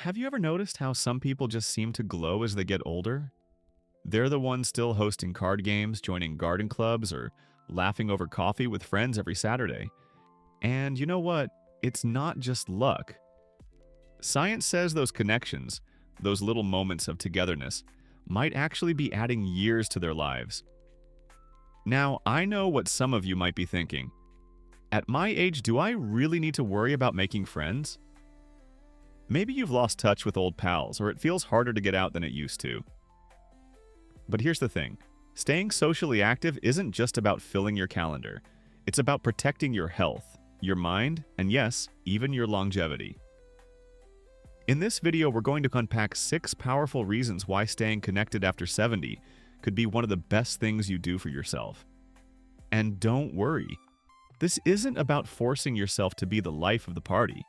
Have you ever noticed how some people just seem to glow as they get older? They're the ones still hosting card games, joining garden clubs, or laughing over coffee with friends every Saturday. And you know what? It's not just luck. Science says those connections, those little moments of togetherness, might actually be adding years to their lives. Now, I know what some of you might be thinking. At my age, do I really need to worry about making friends? Maybe you've lost touch with old pals, or it feels harder to get out than it used to. But here's the thing. Staying socially active isn't just about filling your calendar. It's about protecting your health, your mind, and yes, even your longevity. In this video, we're going to unpack 6 powerful reasons why staying connected after 70 could be one of the best things you do for yourself. And don't worry, this isn't about forcing yourself to be the life of the party.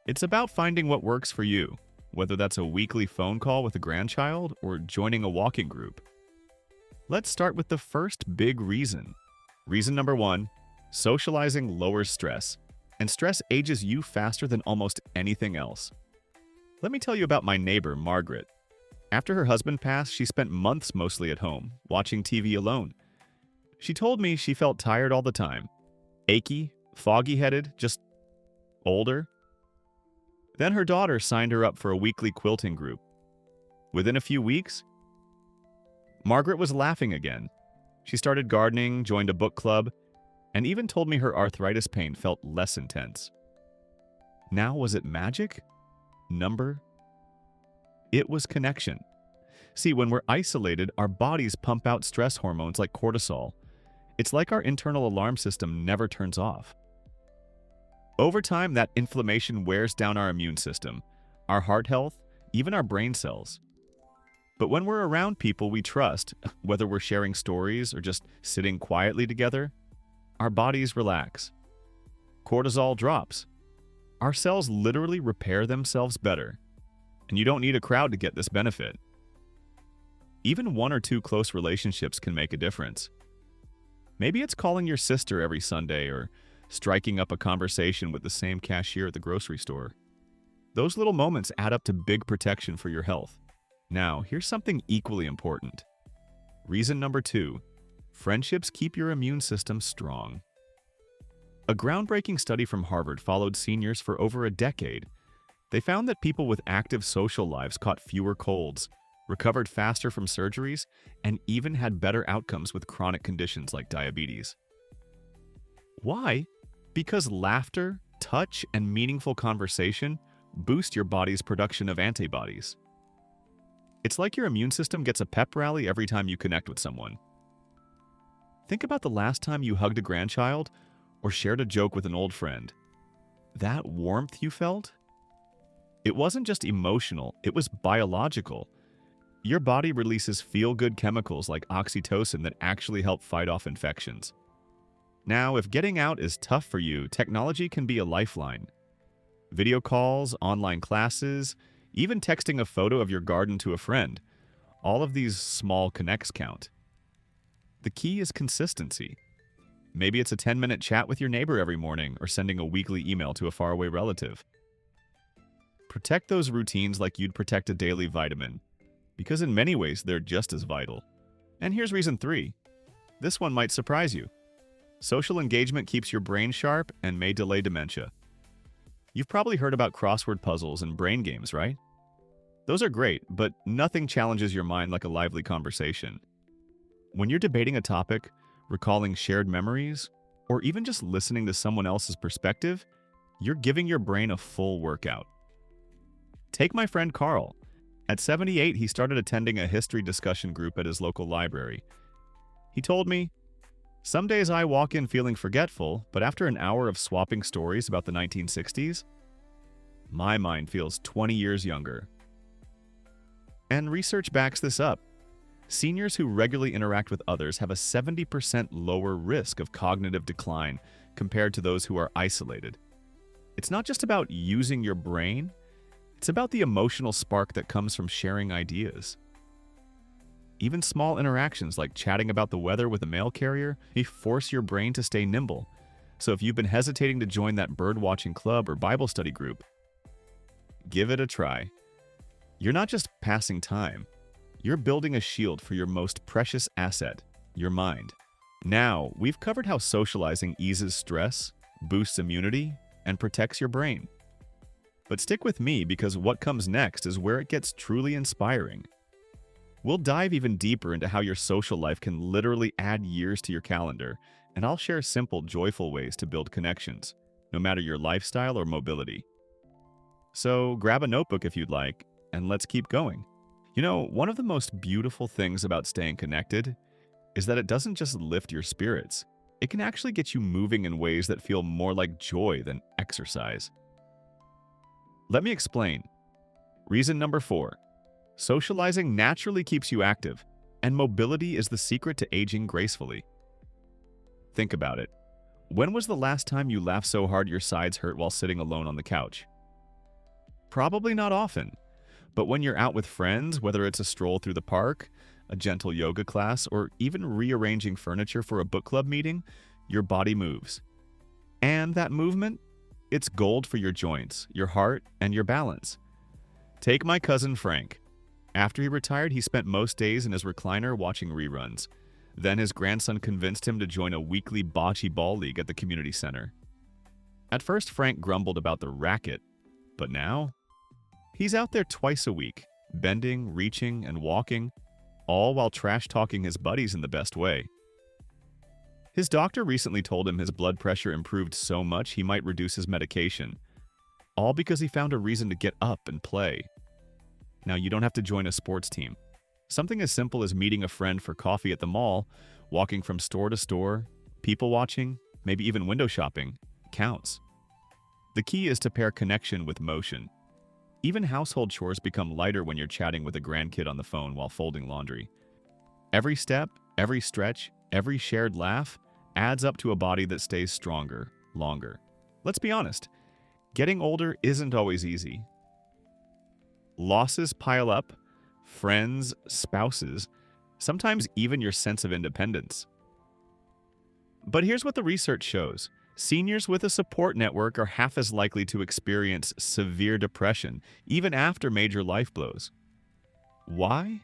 It's about finding what works for you, whether that's a weekly phone call with a grandchild or joining a walking group. Let's start with the first big reason. Reason number 1, socializing lowers stress, and stress ages you faster than almost anything else. Let me tell you about my neighbor, Margaret. After her husband passed, she spent months mostly at home, watching TV alone. She told me she felt tired all the time, achy, foggy-headed, just older. Then her daughter signed her up for a weekly quilting group. Within a few weeks, Margaret was laughing again. She started gardening, joined a book club, and even told me her arthritis pain felt less intense. Now, was it magic? Number? It was connection. See, when we're isolated, our bodies pump out stress hormones like cortisol. It's like our internal alarm system never turns off. Over time, that inflammation wears down our immune system, our heart health, even our brain cells. But when we're around people we trust, whether we're sharing stories or just sitting quietly together, our bodies relax. Cortisol drops. Our cells literally repair themselves better. And you don't need a crowd to get this benefit. Even 1 or 2 close relationships can make a difference. Maybe it's calling your sister every Sunday or striking up a conversation with the same cashier at the grocery store. Those little moments add up to big protection for your health. Now, here's something equally important. Reason number 2, friendships keep your immune system strong. A groundbreaking study from Harvard followed seniors for over a decade. They found that people with active social lives caught fewer colds, recovered faster from surgeries, and even had better outcomes with chronic conditions like diabetes. Why? Because laughter, touch, and meaningful conversation boost your body's production of antibodies. It's like your immune system gets a pep rally every time you connect with someone. Think about the last time you hugged a grandchild or shared a joke with an old friend. That warmth you felt? It wasn't just emotional, it was biological. Your body releases feel-good chemicals like oxytocin that actually help fight off infections. Now, if getting out is tough for you, technology can be a lifeline. Video calls, online classes, even texting a photo of your garden to a friend, all of these small connects count. The key is consistency. Maybe it's a 10-minute chat with your neighbor every morning or sending a weekly email to a faraway relative. Protect those routines like you'd protect a daily vitamin, because in many ways they're just as vital. And here's reason 3. This one might surprise you. Social engagement keeps your brain sharp and may delay dementia. You've probably heard about crossword puzzles and brain games, right? Those are great, but nothing challenges your mind like a lively conversation. When you're debating a topic, recalling shared memories, or even just listening to someone else's perspective, you're giving your brain a full workout. Take my friend Carl. At 78, he started attending a history discussion group at his local library. He told me, "Some days I walk in feeling forgetful, but after an hour of swapping stories about the 1960s, my mind feels 20 years younger." And research backs this up. Seniors who regularly interact with others have a 70% lower risk of cognitive decline compared to those who are isolated. It's not just about using your brain, it's about the emotional spark that comes from sharing ideas. Even small interactions like chatting about the weather with a mail carrier may force your brain to stay nimble. So if you've been hesitating to join that bird-watching club or Bible study group, give it a try. You're not just passing time, you're building a shield for your most precious asset, your mind. Now, we've covered how socializing eases stress, boosts immunity, and protects your brain. But stick with me because what comes next is where it gets truly inspiring. We'll dive even deeper into how your social life can literally add years to your calendar, and I'll share simple, joyful ways to build connections, no matter your lifestyle or mobility. So grab a notebook if you'd like, and let's keep going. One of the most beautiful things about staying connected is that it doesn't just lift your spirits, it can actually get you moving in ways that feel more like joy than exercise. Let me explain. Reason number 4. Socializing naturally keeps you active, and mobility is the secret to aging gracefully. Think about it. When was the last time you laughed so hard your sides hurt while sitting alone on the couch? Probably not often. But when you're out with friends, whether it's a stroll through the park, a gentle yoga class, or even rearranging furniture for a book club meeting, your body moves. And that movement? It's gold for your joints, your heart, and your balance. Take my cousin Frank. After he retired, he spent most days in his recliner watching reruns. Then his grandson convinced him to join a weekly bocce ball league at the community center. At first, Frank grumbled about the racket, but now he's out there twice a week, bending, reaching, and walking, all while trash-talking his buddies in the best way. His doctor recently told him his blood pressure improved so much he might reduce his medication, all because he found a reason to get up and play. Now, you don't have to join a sports team. Something as simple as meeting a friend for coffee at the mall, walking from store to store, people watching, maybe even window shopping, counts. The key is to pair connection with motion. Even household chores become lighter when you're chatting with a grandkid on the phone while folding laundry. Every step, every stretch, every shared laugh adds up to a body that stays stronger, longer. Let's be honest, getting older isn't always easy. Losses pile up, friends, spouses, sometimes even your sense of independence. But here's what the research shows. Seniors with a support network are half as likely to experience severe depression, even after major life blows. Why?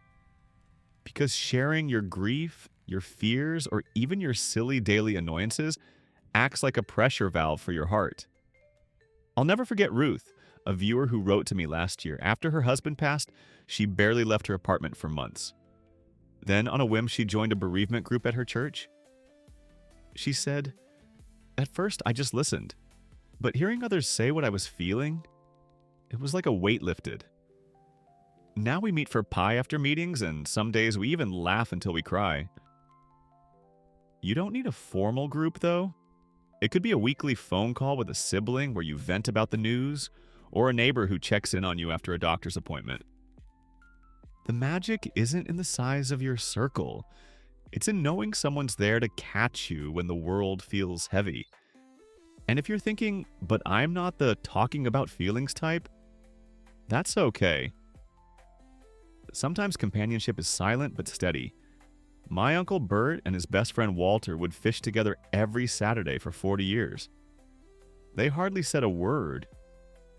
Because sharing your grief, your fears, or even your silly daily annoyances acts like a pressure valve for your heart. I'll never forget Ruth, a viewer who wrote to me last year. After her husband passed, she barely left her apartment for months. Then, on a whim, she joined a bereavement group at her church. She said, "At first, I just listened, but hearing others say what I was feeling, it was like a weight lifted. Now we meet for pie after meetings, and some days we even laugh until we cry." You don't need a formal group, though. It could be a weekly phone call with a sibling where you vent about the news, or a neighbor who checks in on you after a doctor's appointment. The magic isn't in the size of your circle. It's in knowing someone's there to catch you when the world feels heavy. And if you're thinking, but I'm not the talking about feelings type, that's okay. Sometimes companionship is silent but steady. My Uncle Bert and his best friend Walter would fish together every Saturday for 40 years. They hardly said a word,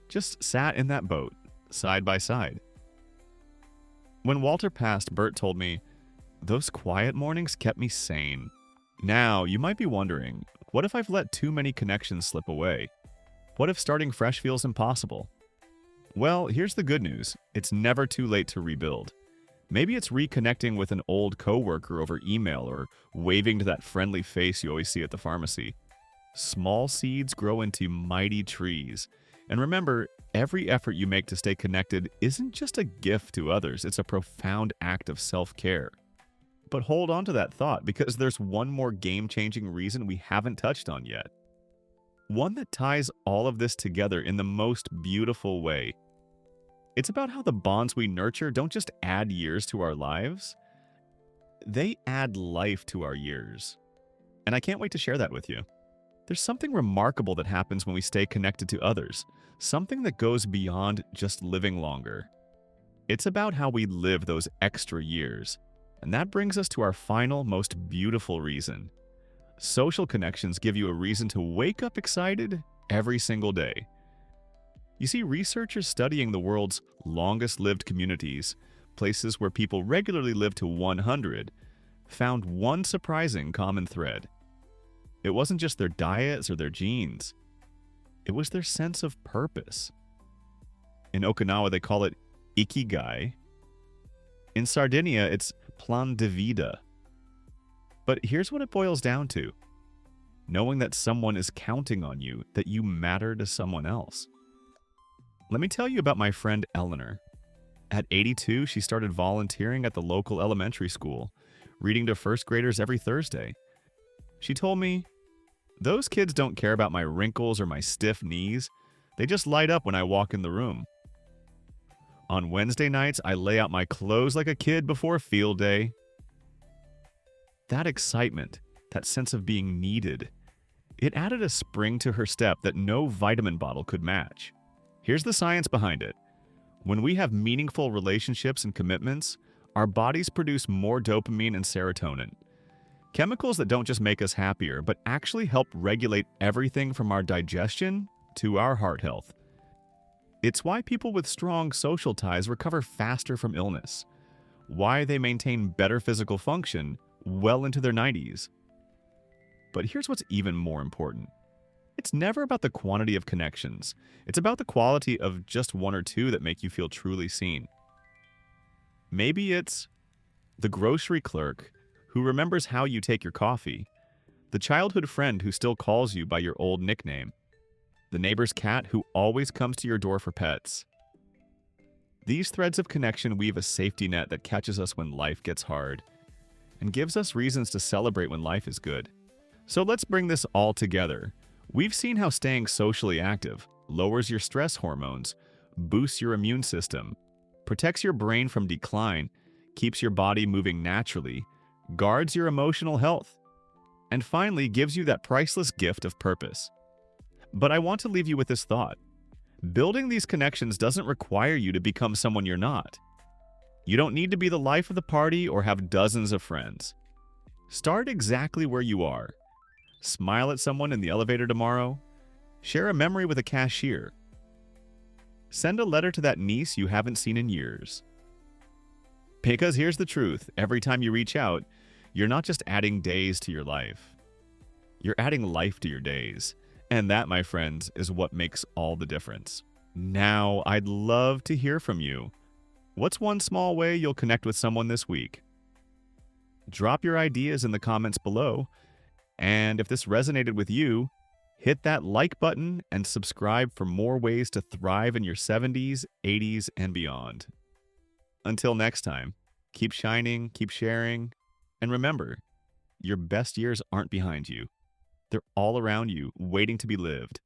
just sat in that boat, side by side. When Walter passed, Bert told me, "Those quiet mornings kept me sane." Now, you might be wondering, what if I've let too many connections slip away? What if starting fresh feels impossible? Well, here's the good news. It's never too late to rebuild. Maybe it's reconnecting with an old coworker over email or waving to that friendly face you always see at the pharmacy. Small seeds grow into mighty trees. And remember, every effort you make to stay connected isn't just a gift to others, it's a profound act of self-care. But hold on to that thought, because there's one more game-changing reason we haven't touched on yet. One that ties all of this together in the most beautiful way. It's about how the bonds we nurture don't just add years to our lives, they add life to our years. And I can't wait to share that with you. There's something remarkable that happens when we stay connected to others, something that goes beyond just living longer. It's about how we live those extra years. And that brings us to our final, most beautiful reason. Social connections give you a reason to wake up excited every single day. You see, researchers studying the world's longest lived communities, places where people regularly live to 100, found one surprising common thread. It wasn't just their diets or their genes, it was their sense of purpose. In Okinawa, they call it ikigai. In Sardinia, it's plan de vida. But here's what it boils down to: knowing that someone is counting on you, that you matter to someone else. Let me tell you about my friend Eleanor. At 82, she started volunteering at the local elementary school, reading to first graders every Thursday. She told me, "Those kids don't care about my wrinkles or my stiff knees. They just light up when I walk in the room. On Wednesday nights, I lay out my clothes like a kid before field day." That excitement, that sense of being needed, it added a spring to her step that no vitamin bottle could match. Here's the science behind it. When we have meaningful relationships and commitments, our bodies produce more dopamine and serotonin, chemicals that don't just make us happier, but actually help regulate everything from our digestion to our heart health. It's why people with strong social ties recover faster from illness, why they maintain better physical function well into their 90s. But here's what's even more important. It's never about the quantity of connections. It's about the quality of just one or two that make you feel truly seen. Maybe it's the grocery clerk who remembers how you take your coffee, the childhood friend who still calls you by your old nickname, the neighbor's cat who always comes to your door for pets. These threads of connection weave a safety net that catches us when life gets hard and gives us reasons to celebrate when life is good. So let's bring this all together. We've seen how staying socially active lowers your stress hormones, boosts your immune system, protects your brain from decline, keeps your body moving naturally, guards your emotional health, and finally gives you that priceless gift of purpose. But I want to leave you with this thought. Building these connections doesn't require you to become someone you're not. You don't need to be the life of the party or have dozens of friends. Start exactly where you are. Smile at someone in the elevator tomorrow. Share a memory with a cashier. Send a letter to that niece you haven't seen in years. Because here's the truth, every time you reach out, you're not just adding days to your life. You're adding life to your days. And that, my friends, is what makes all the difference. Now, I'd love to hear from you. What's one small way you'll connect with someone this week? Drop your ideas in the comments below. And if this resonated with you, hit that like button and subscribe for more ways to thrive in your 70s, 80s, and beyond. Until next time, keep shining, keep sharing, and remember, your best years aren't behind you. They're all around you, waiting to be lived.